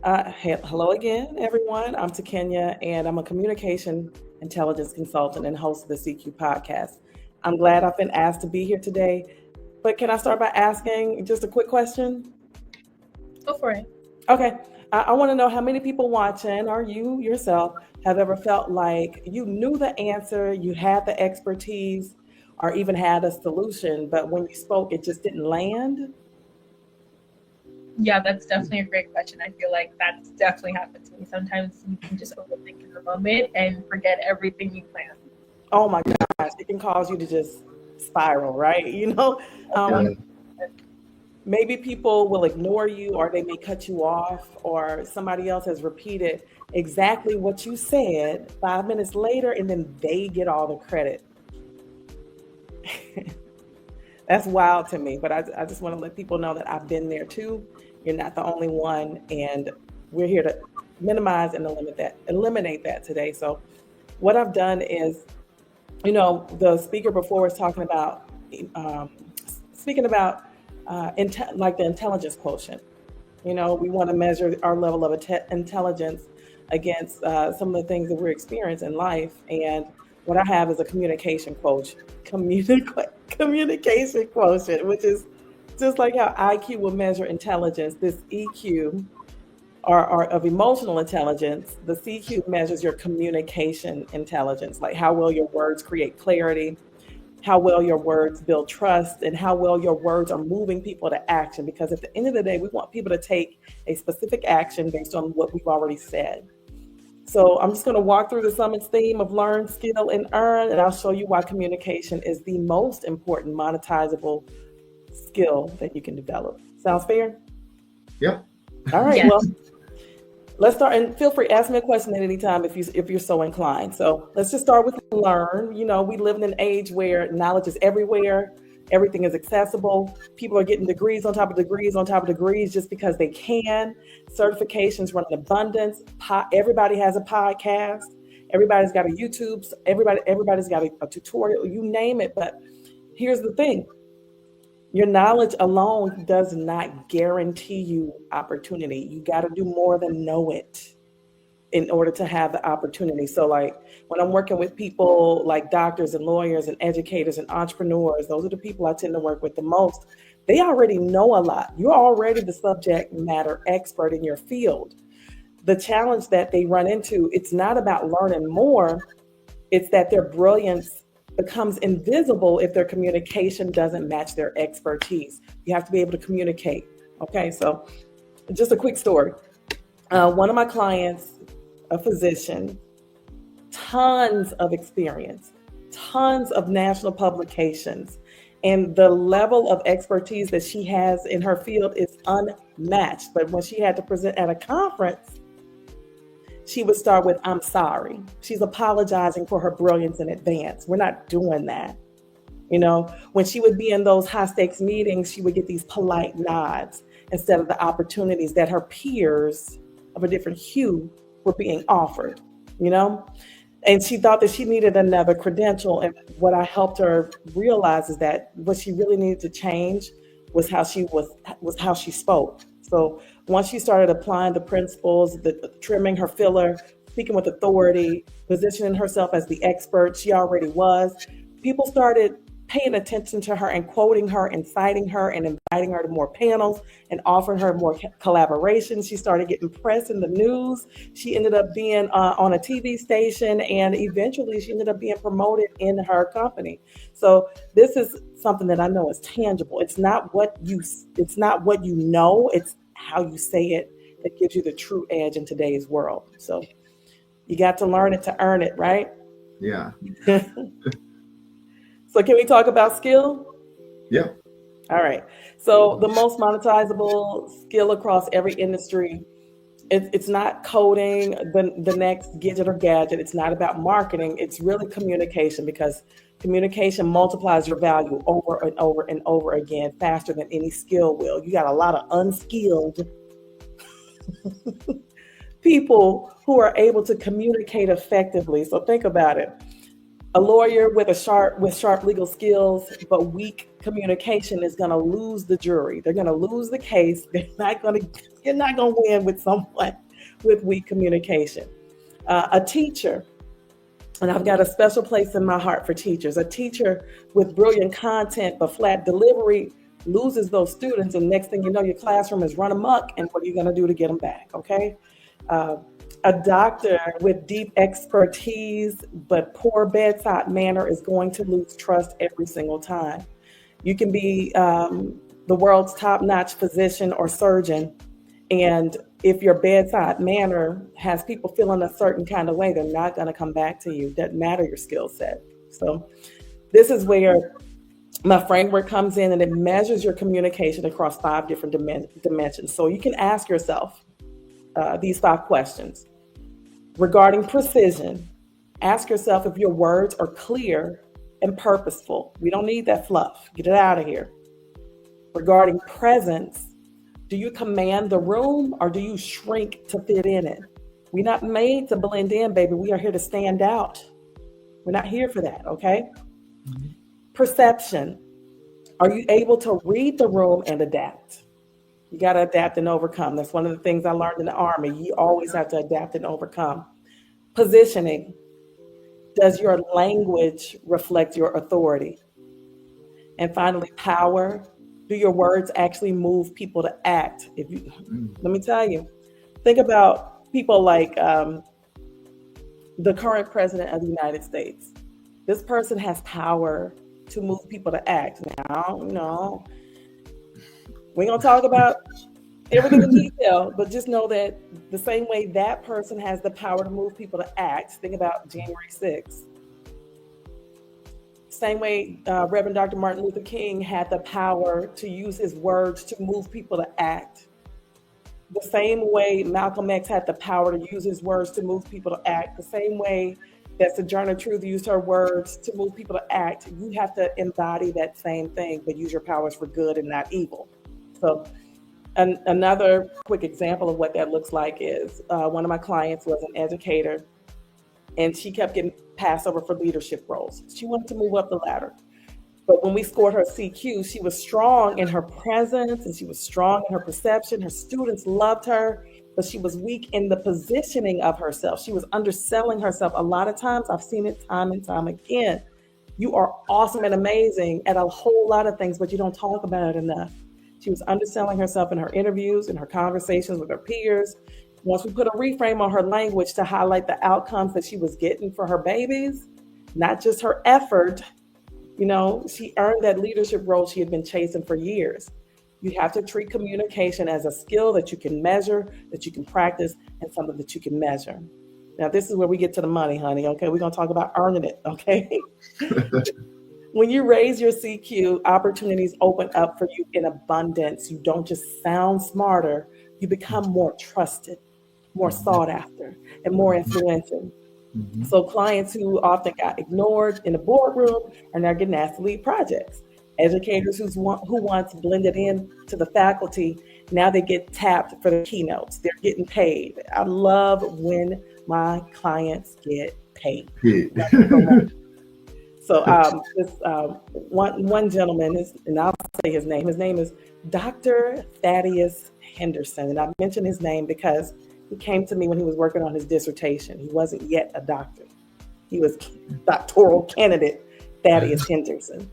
Hello again, everyone. I'm Takenya, and I'm a communication intelligence consultant and host of the CQ podcast. I'm glad I've been asked to be here today, but can I start by asking just a quick question? Go for it. Okay. I want to know how many people watching, or you yourself, have ever felt like you knew the answer, you had the expertise, or even had a solution, but when you spoke, it just didn't land? Yeah, that's definitely a great question. I feel like that's definitely happened to me. Sometimes you can just overthink in the moment and forget everything you planned. Oh my gosh, it can cause you to just spiral, right? Yeah. Um, maybe people will ignore you or they may cut you off, or somebody else has repeated exactly what you said 5 minutes later and then they get all the credit. That's wild to me, but I just want to let people know that I've been there too. You're not the only one, and we're here to minimize and eliminate that today. So what I've done is, the speaker before was talking about um, speaking about like the intelligence quotient. We want to measure our level of intelligence against some of the things that we experience in life. And what I have is a communication quotient, which is just like how IQ will measure intelligence. This EQ or of emotional intelligence, the CQ measures your communication intelligence, like how well your words create clarity, how well your words build trust, and how well your words are moving people to action. Because at the end of the day, we want people to take a specific action based on what we've already said. So I'm just going to walk through the summit's theme of learn, skill, and earn, and I'll show you why communication is the most important monetizable skill that you can develop. Sounds fair? Yeah. All right. Yes. Well, let's start, and feel free, ask me a question at any time if you're so inclined. So let's just start with learn. We live in an age where knowledge is everywhere. Everything is accessible. People are getting degrees on top of degrees on top of degrees just because they can. Certifications run in abundance. Everybody has a podcast. Everybody's got a YouTube. Everybody's got a tutorial. You name it. But here's the thing. Your knowledge alone does not guarantee you opportunity. You got to do more than know it in order to have the opportunity. So like when I'm working with people like doctors and lawyers and educators and entrepreneurs, those are the people I tend to work with the most. They already know a lot. You're already the subject matter expert in your field. The challenge that they run into, it's not about learning more. It's that their brilliance becomes invisible if their communication doesn't match their expertise. You have to be able to communicate. Okay, so just a quick story. One of my clients, a physician, tons of experience, tons of national publications, and the level of expertise that she has in her field is unmatched. But when she had to present at a conference, she would start with, "I'm sorry." She's apologizing for her brilliance in advance. We're not doing that. When she would be in those high stakes meetings, she would get these polite nods instead of the opportunities that her peers of a different hue were being offered, And she thought that she needed another credential. And what I helped her realize is that what she really needed to change was how she spoke. So once she started applying the principles, the trimming her filler, speaking with authority, positioning herself as the expert she already was, people started paying attention to her and quoting her and citing her and inviting her to more panels and offering her more collaborations. She started getting press in the news. She ended up being on a TV station, and eventually she ended up being promoted in her company. So this is something that I know is tangible. It's not what you know, it's how you say it that gives you the true edge in today's world. So you got to learn it to earn it, right? Yeah. So can we talk about skill? Yeah. All right. So the most monetizable skill across every industry, it's not coding the next gadget or gadget. It's not about marketing. It's really communication, because communication multiplies your value over and over and over again faster than any skill will. You got a lot of unskilled people who are able to communicate effectively. So think about it. A lawyer with sharp legal skills but weak communication is going to lose the jury. They're going to lose the case. They're not going to You're not going to win with someone with weak communication. A teacher, and I've got a special place in my heart for teachers. A teacher with brilliant content but flat delivery loses those students, and next thing you know, your classroom is run amok, and what are you going to do to get them back, okay? A doctor with deep expertise but poor bedside manner is going to lose trust every single time. You can be the world's top-notch physician or surgeon, and if your bedside manner has people feeling a certain kind of way, they're not going to come back to you. Doesn't matter your skill set. So this is where my framework comes in, and it measures your communication across 5 different dimensions. So you can ask yourself these 5 questions. Regarding precision, ask yourself if your words are clear and purposeful. We don't need that fluff. Get it out of here. Regarding presence, do you command the room or do you shrink to fit in it? We're not made to blend in, baby. We are here to stand out. We're not here for that, okay? Mm-hmm. Perception. Are you able to read the room and adapt? You got to adapt and overcome. That's one of the things I learned in the Army. You always have to adapt and overcome. Positioning. Does your language reflect your authority? And finally, power. Do your words actually move people to act? Let me tell you, think about people like the current president of the United States. This person has power to move people to act. Now, no, we're going to talk about everything in detail, but just know that the same way that person has the power to move people to act, think about January 6th. Same way Reverend Dr. Martin Luther King had the power to use his words to move people to act. The same way Malcolm X had the power to use his words to move people to act. The same way that Sojourner Truth used her words to move people to act. You have to embody that same thing, but use your powers for good and not evil. So another quick example of what that looks like is one of my clients was an educator, and she kept getting passed over for leadership roles. She wanted to move up the ladder. But when we scored her CQ, she was strong in her presence and she was strong in her perception. Her students loved her, but she was weak in the positioning of herself. She was underselling herself. A lot of times, I've seen it time and time again. You are awesome and amazing at a whole lot of things, but you don't talk about it enough. She was underselling herself in her interviews, in her conversations with her peers. Once we put a reframe on her language to highlight the outcomes that she was getting for her babies, not just her effort, you know, she earned that leadership role she had been chasing for years. You have to treat communication as a skill that you can measure, that you can practice, and something that you can measure. Now, this is where we get to the money, honey, okay? We're going to talk about earning it, okay? When you raise your CQ, opportunities open up for you in abundance. You don't just sound smarter, you become more trusted, more sought after, and more influential. Mm-hmm. So clients who often got ignored in the boardroom are now getting asked to lead projects. Educators who once blended in to the faculty, now they get tapped for the keynotes. They're getting paid. I love when my clients get paid. So this one gentleman, and I'll say his name. His name is Dr. Thaddius Henderson. And I mention his name because he came to me when he was working on his dissertation. He wasn't yet a doctor. He was doctoral candidate Thaddius Henderson.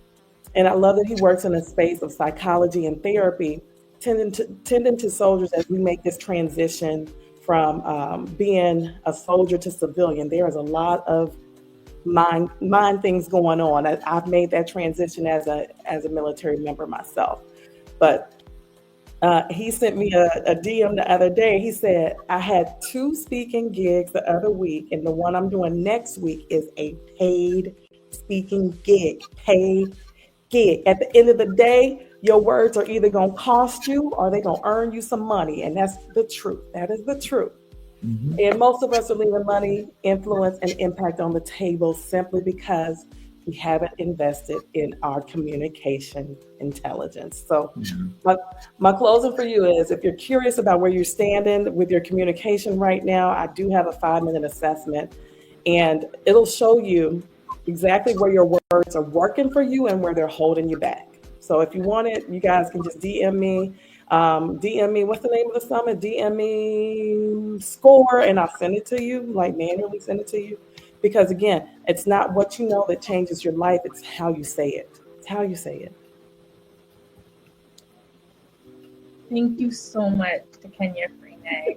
And I love that he works in a space of psychology and therapy, tending to soldiers as we make this transition from being a soldier to civilian. There is a lot of mind things going on. I've made that transition as a military member myself. But he sent me a DM the other day. He said, I had 2 speaking gigs the other week, and the one I'm doing next week is a paid speaking gig, paid gig. At the end of the day, your words are either going to cost you or they're going to earn you some money. And that's the truth. That is the truth. Mm-hmm. And most of us are leaving money, influence, and impact on the table simply because we haven't invested in our communication intelligence. So my closing for you is, if you're curious about where you're standing with your communication right now, I do have a 5-minute assessment, and it'll show you exactly where your words are working for you and where they're holding you back. So if you want it, you guys can just DM me. DM me, what's the name of the summit? DM me score, and I'll send it to you, like manually send it to you. Because again, it's not what you know that changes your life, it's how you say it. It's how you say it. Thank you so much, Takenya Freeney.